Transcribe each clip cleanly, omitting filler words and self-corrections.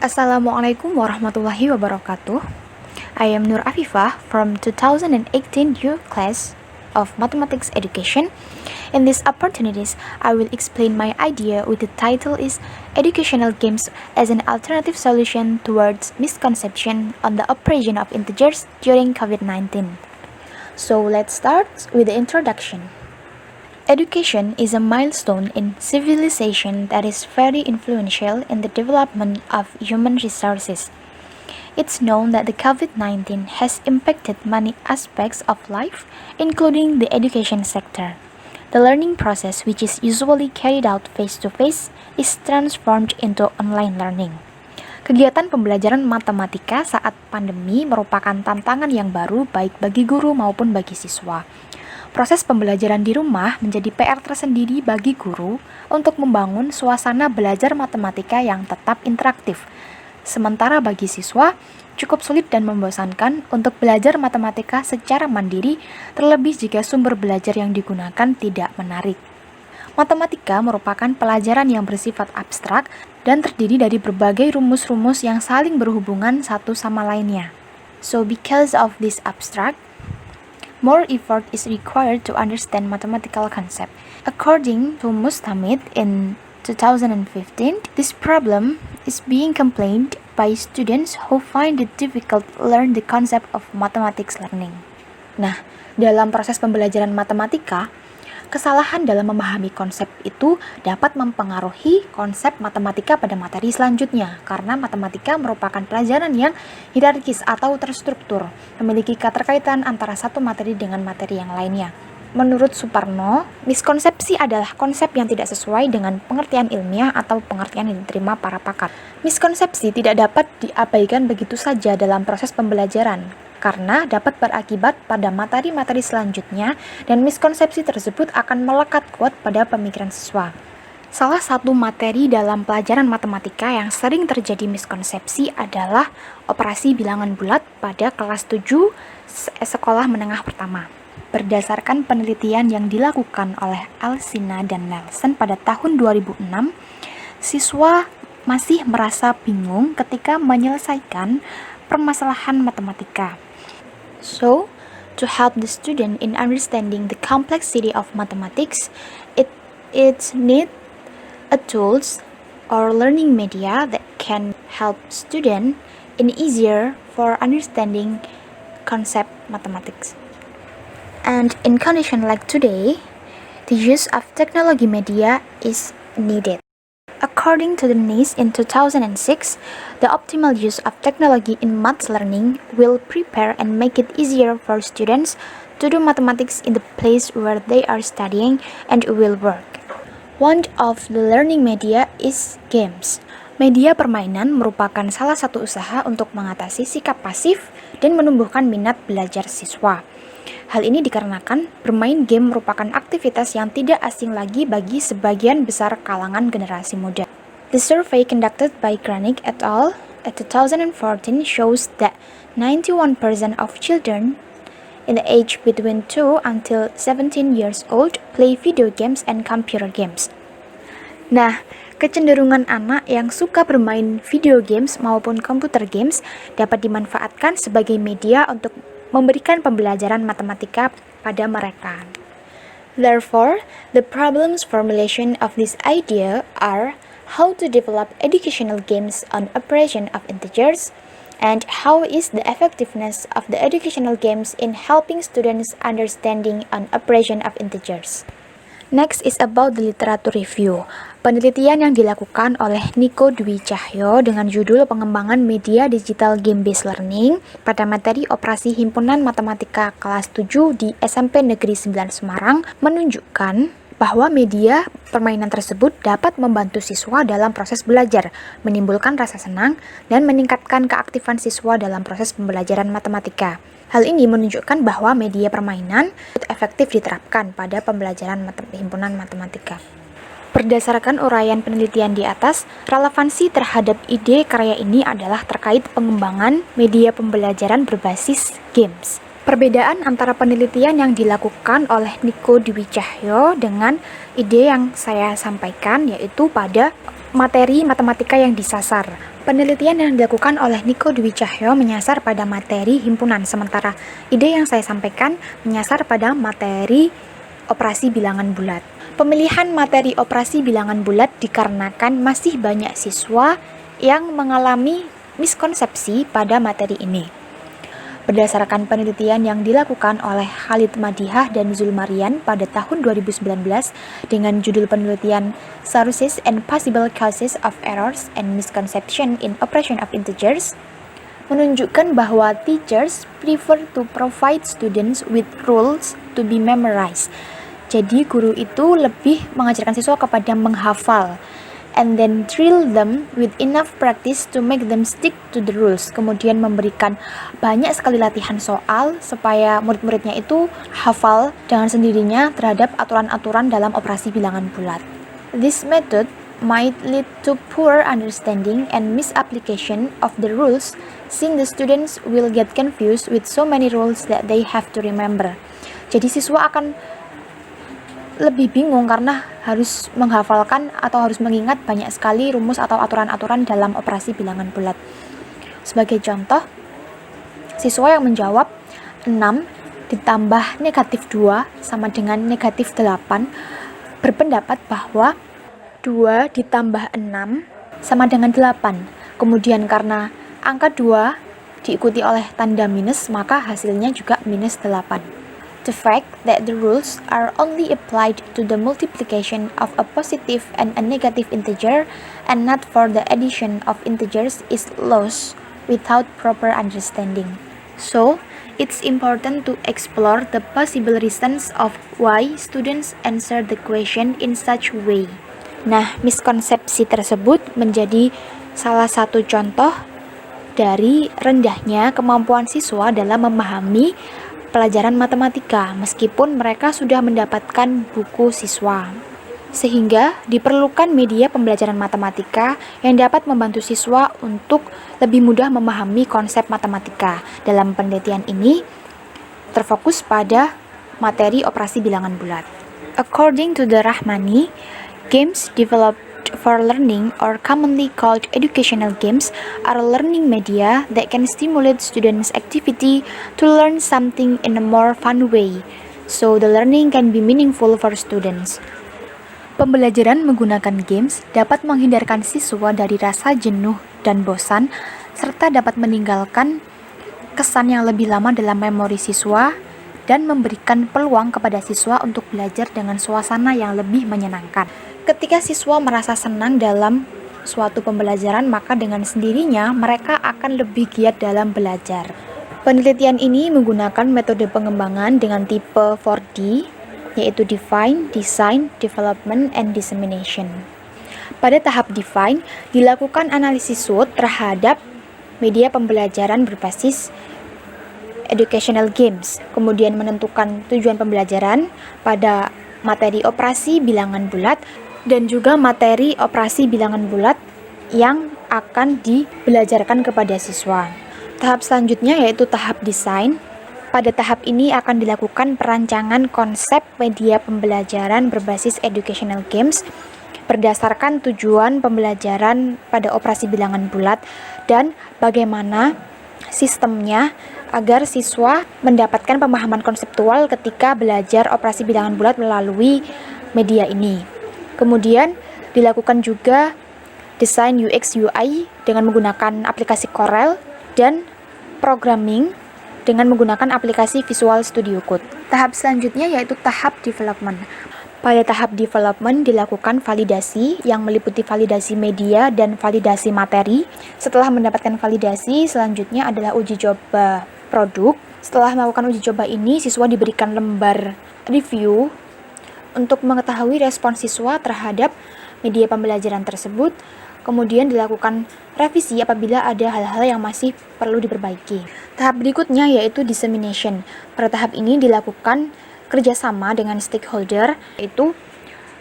Assalamualaikum warahmatullahi wabarakatuh. I am Nur Afifah from 2018 year class of Mathematics Education. In these opportunities, I will explain my idea with the title is Educational Games as an Alternative Solution Towards Misconception on the Operation of Integers during COVID-19. So let's start with the introduction. Education is a milestone in civilization that is very influential in the development of human resources. It's known that the COVID-19 has impacted many aspects of life, including the education sector. The learning process, which is usually carried out face-to-face, is transformed into online learning. Kegiatan pembelajaran matematika saat pandemi merupakan tantangan yang baru baik bagi guru maupun bagi siswa. Proses pembelajaran di rumah menjadi PR tersendiri bagi guru untuk membangun suasana belajar matematika yang tetap interaktif. Sementara bagi siswa, cukup sulit dan membosankan untuk belajar matematika secara mandiri, terlebih jika sumber belajar yang digunakan tidak menarik. Matematika merupakan pelajaran yang bersifat abstrak dan terdiri dari berbagai rumus-rumus yang saling berhubungan satu sama lainnya. So because of this abstract, more effort is required to understand mathematical concept. According to Mustamid in 2015, this problem is being complained by students who find it difficult to learn the concept of mathematics learning. Nah, dalam proses pembelajaran matematika, kesalahan dalam memahami konsep itu dapat mempengaruhi konsep matematika pada materi selanjutnya, karena matematika merupakan pelajaran yang hierarkis atau terstruktur, memiliki keterkaitan antara satu materi dengan materi yang lainnya. Menurut Suparno, miskonsepsi adalah konsep yang tidak sesuai dengan pengertian ilmiah atau pengertian yang diterima para pakar. Miskonsepsi tidak dapat diabaikan begitu saja dalam proses pembelajaran, karena dapat berakibat pada materi-materi selanjutnya dan miskonsepsi tersebut akan melekat kuat pada pemikiran siswa. Salah satu materi dalam pelajaran matematika yang sering terjadi miskonsepsi adalah operasi bilangan bulat pada kelas 7 sekolah menengah pertama. Berdasarkan penelitian yang dilakukan oleh Alsina dan Nelson pada tahun 2006, siswa masih merasa bingung ketika menyelesaikan permasalahan matematika. So, to help the student in understanding the complexity of mathematics, it need a tools or learning media that can help student in easier for understanding concept mathematics. And in condition like today, the use of technology media is needed. According to the NIST in 2006, the optimal use of technology in math learning will prepare and make it easier for students to do mathematics in the place where they are studying and will work. One of the learning media is games. Media permainan merupakan salah satu usaha untuk mengatasi sikap pasif dan menumbuhkan minat belajar siswa. Hal ini dikarenakan bermain game merupakan aktivitas yang tidak asing lagi bagi sebagian besar kalangan generasi muda. The survey conducted by Granik et al. At 2014 shows that 91% of children in the age between 2 until 17 years old play video games and computer games. Nah, kecenderungan anak yang suka bermain video games maupun computer games dapat dimanfaatkan sebagai media untuk memberikan pembelajaran matematika pada mereka. Therefore, the problems formulation of this idea are how to develop educational games on operation of integers, and how is the effectiveness of the educational games in helping students understanding on operation of integers. Next is about the literature review. Penelitian yang dilakukan oleh Niko Dwi Cahyo dengan judul Pengembangan Media Digital Game-Based Learning pada materi operasi Himpunan Matematika kelas 7 di SMP Negeri 9 Semarang menunjukkan bahwa media permainan tersebut dapat membantu siswa dalam proses belajar, menimbulkan rasa senang, dan meningkatkan keaktifan siswa dalam proses pembelajaran matematika. Hal ini menunjukkan bahwa media permainan efektif diterapkan pada pembelajaran himpunan matematika. Berdasarkan uraian penelitian di atas, relevansi terhadap ide karya ini adalah terkait pengembangan media pembelajaran berbasis games. Perbedaan antara penelitian yang dilakukan oleh Niko Dwi Cahyo dengan ide yang saya sampaikan yaitu pada Materi matematika yang disasar. Penelitian yang dilakukan oleh Niko Dwi Cahyo menyasar pada materi himpunan, sementara ide yang saya sampaikan menyasar pada materi operasi bilangan bulat. Pemilihan materi operasi bilangan bulat dikarenakan masih banyak siswa yang mengalami miskonsepsi pada materi ini. Berdasarkan penelitian yang dilakukan oleh Khalid Madihah dan Zulmarian pada tahun 2019 dengan judul penelitian Sources and Possible Causes of Errors and Misconception in Operation of Integers, menunjukkan bahwa teachers prefer to provide students with rules to be memorized. Jadi guru itu lebih mengajarkan siswa kepada menghafal, and then drill them with enough practice to make them stick to the rules. Kemudian memberikan banyak sekali latihan soal supaya murid-muridnya itu hafal dengan sendirinya terhadap aturan-aturan dalam operasi bilangan bulat. This method might lead to poor understanding and misapplication of the rules, since the students will get confused with so many rules that they have to remember. Jadi siswa akan lebih bingung karena harus menghafalkan atau harus mengingat banyak sekali rumus atau aturan-aturan dalam operasi bilangan bulat. Sebagai contoh, siswa yang menjawab 6 ditambah negatif 2 sama dengan negatif 8 berpendapat bahwa 2 ditambah 6 sama dengan 8. Kemudian karena angka 2 diikuti oleh tanda minus, maka hasilnya juga minus 8. The fact that the rules are only applied to the multiplication of a positive and a negative integer and not for the addition of integers is lost without proper understanding. So, it's important to explore the possible reasons of why students answer the question in such way. Nah, miskonsepsi tersebut menjadi salah satu contoh dari rendahnya kemampuan siswa dalam memahami pelajaran matematika meskipun mereka sudah mendapatkan buku siswa. Sehingga diperlukan media pembelajaran matematika yang dapat membantu siswa untuk lebih mudah memahami konsep matematika. Dalam penelitian ini terfokus pada materi operasi bilangan bulat. According to the Rahmani, games developed for learning, or commonly called educational games, are learning media that can stimulate students' activity to learn something in a more fun way, so the learning can be meaningful for students. Pembelajaran menggunakan games dapat menghindarkan siswa dari rasa jenuh dan bosan, serta dapat meninggalkan kesan yang lebih lama dalam memori siswa dan memberikan peluang kepada siswa untuk belajar dengan suasana yang lebih menyenangkan. Ketika siswa merasa senang dalam suatu pembelajaran, maka dengan sendirinya mereka akan lebih giat dalam belajar. Penelitian ini menggunakan metode pengembangan dengan tipe 4D, yaitu Define, Design, Development, and Dissemination. Pada tahap Define, dilakukan analisis SWOT terhadap media pembelajaran berbasis educational games, kemudian menentukan tujuan pembelajaran pada materi operasi bilangan bulat dan juga materi operasi bilangan bulat yang akan dibelajarkan kepada siswa. Tahap selanjutnya yaitu tahap desain. Pada tahap ini akan dilakukan perancangan konsep media pembelajaran berbasis educational games berdasarkan tujuan pembelajaran pada operasi bilangan bulat dan bagaimana sistemnya agar siswa mendapatkan pemahaman konseptual ketika belajar operasi bilangan bulat melalui media ini. Kemudian dilakukan juga desain UX UI dengan menggunakan aplikasi Corel dan programming dengan menggunakan aplikasi Visual Studio Code. Tahap selanjutnya yaitu tahap development. Pada tahap development dilakukan validasi yang meliputi validasi media dan validasi materi. Setelah mendapatkan validasi, selanjutnya adalah uji coba produk. Setelah melakukan uji coba ini, siswa diberikan lembar review untuk mengetahui respons siswa terhadap media pembelajaran tersebut. Kemudian dilakukan revisi apabila ada hal-hal yang masih perlu diperbaiki. Tahap berikutnya yaitu dissemination. Pada tahap ini dilakukan kerjasama dengan stakeholder, yaitu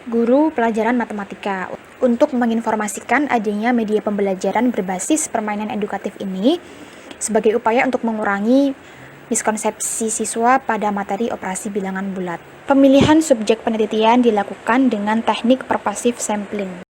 guru pelajaran matematika, untuk menginformasikan adanya media pembelajaran berbasis permainan edukatif ini sebagai upaya untuk mengurangi miskonsepsi siswa pada materi operasi bilangan bulat. Pemilihan subjek penelitian dilakukan dengan teknik pervasive sampling.